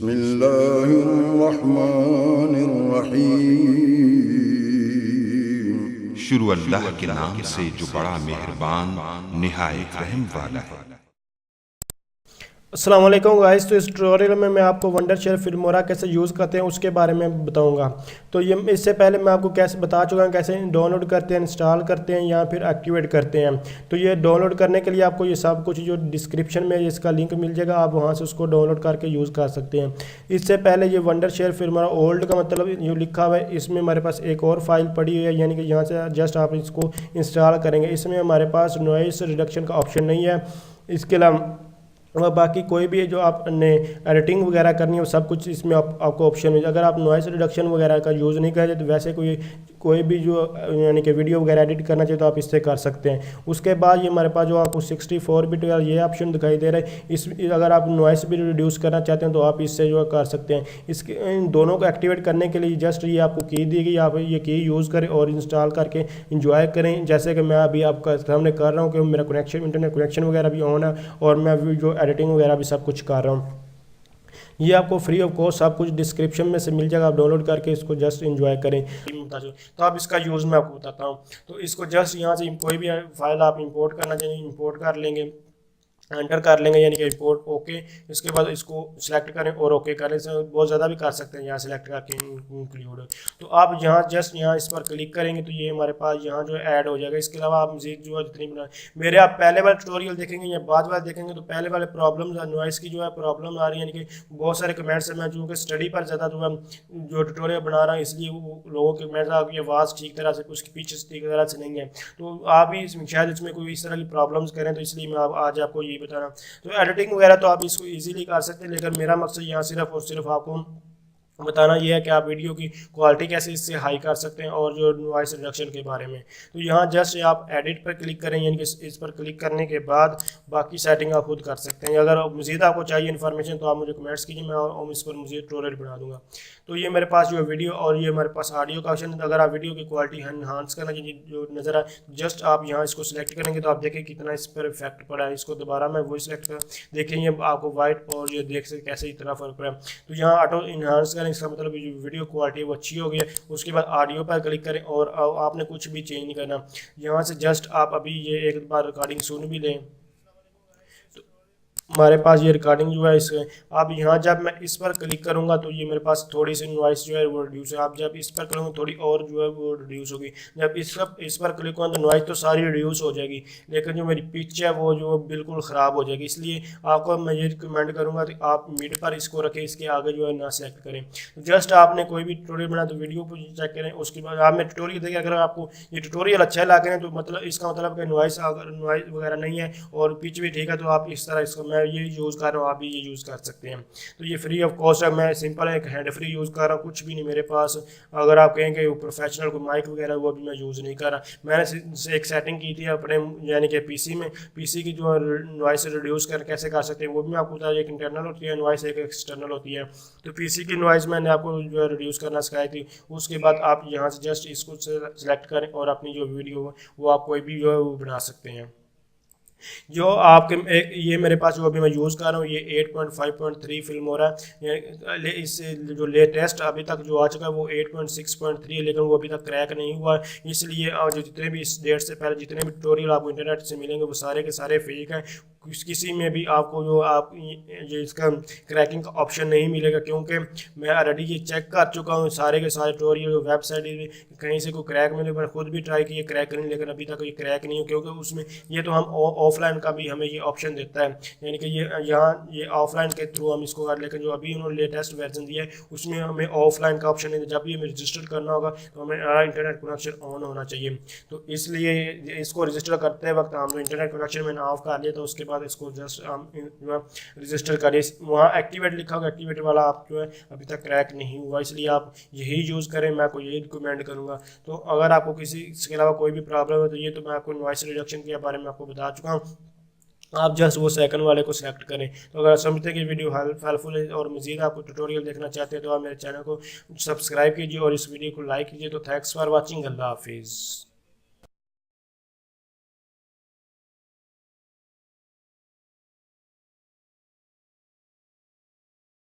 बिस्मिल्लाहिर्रहमानिर्रहीम। शुरू अल्लाह के नाम से जो बड़ा मेहरबान निहायत रहम वाला है। अस्सलाम वालेकुम गाइस। तो इस ट्यूटोरियल में मैं आपको वंडर शेयर फिल्मोरा कैसे यूज़ करते हैं उसके बारे में बताऊंगा। तो ये इससे पहले मैं आपको कैसे बता चुका हूँ कैसे डाउनलोड करते हैं, इंस्टॉल करते हैं या फिर एक्टिवेट करते हैं। तो ये डाउनलोड करने के लिए आपको ये सब कुछ जो डिस्क्रिप्शन में इसका लिंक मिल जाएगा, आप वहाँ से उसको डाउनलोड करके यूज़ कर सकते हैं। इससे पहले ये वंडर शेयर फिल्मोरा ओल्ड का मतलब जो लिखा हुआ है, इसमें हमारे पास एक और फाइल पड़ी हुई है, यानी कि यहाँ से जस्ट आप इसको इंस्टॉल करेंगे। इसमें हमारे पास नॉइस रिडक्शन का ऑप्शन नहीं है। इसके अलावा और बाकी कोई भी जो आपने एडिटिंग वगैरह करनी है वो सब कुछ इसमें आपको ऑप्शन मिले। अगर आप नॉइस रिडक्शन वगैरह का यूज़ नहीं करें तो वैसे कोई भी जो यानी कि वीडियो वगैरह एडिट करना चाहिए तो आप इससे कर सकते हैं। उसके बाद ये हमारे पास जो आपको 64 बिट का ये ऑप्शन दिखाई दे रहा है, इस अगर आप नॉइस भी रिड्यूस करना चाहते हैं तो आप इससे जो कर सकते हैं। इसके इन दोनों को एक्टिवेट करने के लिए जस्ट ये आपको की दी गई, आप ये की यूज़ करें और इंस्टॉल करके इंजॉय करें। जैसे कि मैं अभी आपका सामने कर रहा हूँ कि मेरा इंटरनेट कनेक्शन वगैरह भी ऑन है और मैं जो एडिटिंग वगैरह भी सब कुछ कर रहा हूँ। ये आपको फ्री ऑफ कॉस्ट सब कुछ डिस्क्रिप्शन में से मिल जाएगा, आप डाउनलोड करके इसको जस्ट एंजॉय करें। तो अब इसका यूज़ मैं आपको बताता हूँ। तो इसको जस्ट यहाँ से कोई भी फाइल आप इंपोर्ट करना चाहिए, इंपोर्ट कर लेंगे, एंटर कर लेंगे यानी कि इंपोर्ट ओके। इसके बाद इसको सिलेक्ट करें और ओके करें। से बहुत ज़्यादा भी कर सकते हैं यहाँ सिलेक्ट करके इंक्लूड। तो आप यहाँ जस्ट यहाँ इस पर क्लिक करेंगे तो ये हमारे पास यहाँ जो ऐड हो जाएगा। इसके अलावा आप म्यूजिक जो है जितनी बना मेरे आप पहले वाले ट्यूटोरियल देखेंगे या बाद वाले देखेंगे तो पहले वाले प्रॉब्लम नॉइस की जो है प्रॉब्लम आ रही है, यानी कि बहुत सारे कमेंट्स हैं। मैं जो कि स्टडी पर ज़्यादा जो ट्यूटोरियल बना रहा हूँ इसलिए वो लोगों के मेरे आपकी आवाज़ ठीक तरह से उसकी पीछे ठीक तरह से नहीं है। तो आप भी शायद इसमें कोई इस तरह की प्रॉब्लम्स करें, तो इसलिए मैं आज आपको ये बता रहा हूँ। तो एडिटिंग वगैरह तो आप इसको इजीली कर सकते हैं, लेकिन मेरा मकसद यहाँ सिर्फ और सिर्फ आपको बताना ये है कि आप वीडियो की क्वालिटी कैसे इससे हाई कर सकते हैं और जो नॉइस रिडक्शन के बारे में। तो यहाँ जस्ट आप एडिट पर क्लिक करें, यानी कि इस पर क्लिक करने के बाद बाकी सेटिंग आप खुद कर सकते हैं। अगर मज़ीद आपको चाहिए इन्फॉर्मेशन तो आप मुझे कमेंट्स कीजिए, मैं इस पर मुझे ट्यूटोरियल बना दूंगा। तो ये मेरे पास जो वीडियो और ये हमारे पास ऑडियो का ऑप्शन है। अगर आप वीडियो की क्वालिटी इन्हांस करना चाहिए जो नज़र आए, जस्ट आप यहाँ इसको सिलेक्ट करेंगे तो आप देखें कितना इस पर इफेक्ट पड़ा है। इसको दोबारा मैं वही सिलेक्ट कर देखें, ये आपको वाइट और ये देख सकते कैसे इतना फर्क पड़ा है। तो यहाँ ऑटो इन्हांस करें, इसका मतलब वीडियो क्वालिटी वो अच्छी हो गई है। उसके बाद ऑडियो पर क्लिक करें और आपने कुछ भी चेंज नहीं करना। यहाँ से जस्ट आप अभी ये एक बार रिकॉर्डिंग सुन भी लें। हमारे पास ये रिकॉर्डिंग जो है इसके अब यहाँ जब मैं इस पर क्लिक करूँगा तो ये मेरे पास थोड़ी सी नॉइस जो है वो रिड्यूस है। आप जब इस पर करूँगा थोड़ी और जो है वो रिड्यूस होगी। जब इस पर क्लिक होगा तो नॉइस तो सारी रिड्यूस हो जाएगी, लेकिन जो मेरी पिच है वो जो बिल्कुल ख़राब हो जाएगी। इसलिए आपको मैं ये रिकमेंड करूँगा कि आप मिड पर इसको रखें, इसके आगे जो है ना सेलेक्ट करें। जस्ट आपने कोई भी ट्यूटोरियल बनाया तो वीडियो को चेक करें, उसके बाद आप मैं ट्यूटोरियल देखें। अगर आपको ये ट्यूटोरियल अच्छा लगे हैं तो मतलब इसका मतलब कि नॉइस अगर नॉइस वगैरह नहीं है और पिच भी ठीक है तो आप इस तरह इसको मैं ये यूज़ कर रहा हूँ, आप भी ये यूज़ कर सकते हैं। तो ये फ्री ऑफ कॉस्ट है, मैं सिंपल एक हैंड फ्री यूज़ कर रहा हूँ, कुछ भी नहीं मेरे पास। अगर आप कहेंगे प्रोफेशनल कोई माइक वगैरह वो भी मैं यूज़ नहीं कर रहा। मैंने एक सेटिंग की थी अपने यानी कि पीसी की जो नॉइस रिड्यूस कर कैसे कर सकते हैं वो भी मैं आपको बताया। एक इंटरनल होती है नॉइस, एक एक्सटर्नल होती है। तो पीसी की नॉइस मैंने आपको जो है रिड्यूस करना सिखाई थी। उसके बाद आप यहाँ से जस्ट इसको सेलेक्ट करें और अपनी जो वीडियो है वो आप कोई भी जो है वो बना सकते हैं। जो आपके ये मेरे पास जो अभी मैं यूज़ कर रहा हूँ ये 8.5.3 फिल्मोरा इससे जो लेटेस्ट अभी तक जो आ चुका है वो 8.6.3 है, लेकिन वो अभी तक क्रैक नहीं हुआ। इसलिए जो जितने भी इस डेट से पहले जितने भी ट्यूटोरियल आपको इंटरनेट से मिलेंगे वो सारे के सारे फेक हैं। किसी में भी आपको जो आप ये इसका क्रैकिंग का ऑप्शन नहीं मिलेगा, क्योंकि मैं ऑलरेडी ये चेक कर चुका हूँ। सारे के सारे ट्यूटोरियल वेबसाइट कहीं से कोई क्रैक मिले, मैंने खुद भी ट्राई किया क्रैक करने, लेकिन अभी तक ये क्रैक नहीं हो, क्योंकि उसमें ये तो हम ऑफलाइन का भी हमें ये ऑप्शन देता है, यानी कि ये यहाँ ये ऑफलाइन के थ्रू हम इसको कर। लेकिन जो अभी उन्होंने लेटेस्ट वर्जन दिया है उसमें हमें ऑफलाइन का ऑप्शन नहीं। जब भी हमें रजिस्टर करना होगा तो हमें इंटरनेट कनेक्शन ऑन होना चाहिए। तो इसलिए इसको रजिस्टर करते वक्त हम इंटरनेट कनेक्शन मैंने ऑफ कर लिया, तो उसके बाद इसको जस्ट हम रजिस्टर करें। वहाँ एक्टिवेट लिखा होगा, एक्टिवेट वाला आप जो है अभी तक क्रैक नहीं हुआ, इसलिए आप यही यूज़ करें। मैं आपको यही रिकमेंड करूँगा। तो अगर आपको किसी इसके अलावा कोई भी प्रॉब्लम है तो ये तो मैं आपको नॉइस रिडक्शन के बारे में आपको बता चुका हूँ। आप जस्ट वो सेकंड वाले को सिलेक्ट करें। तो अगर समझते हैं कि वीडियो हेल्पफुल है और मज़ीद आपको ट्यूटोरियल देखना चाहते हैं तो आप मेरे चैनल को सब्सक्राइब कीजिए और इस वीडियो को लाइक कीजिए। तो थैंक्स फॉर वॉचिंग। अल्लाह हाफिज़।